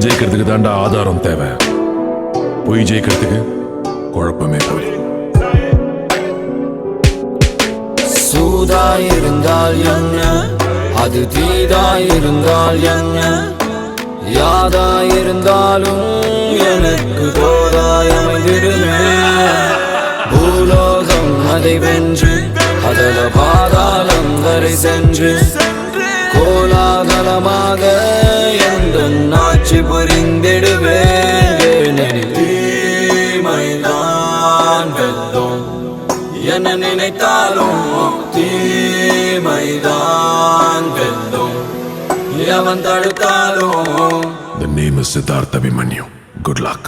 ஜெயிக்கிறதுக்கு தாண்டா ஆதாரம் தேவை. பொய் ஜெயிக்கிறதுக்கு குழப்பமே போதும். சூதாயிருந்தால் என்ன, அது தீதாயிருந்தால் என்ன, யாதாயிருந்தாலும் எனக்கு தோதாயமைந்திடுமே. பூலோகம் அதை வென்று அதல பாதாளம் வரை சென்று கோலாகலமாக எந்த ஆட்சி புரிந்திடுவேன். தீமைதான் வெல்லும் என்ன நினைத்தாலும், தீமைதான் வெல்லும் எவன் தடுத்தாலும். The name is Siddhartha Abhimanyu. Good luck.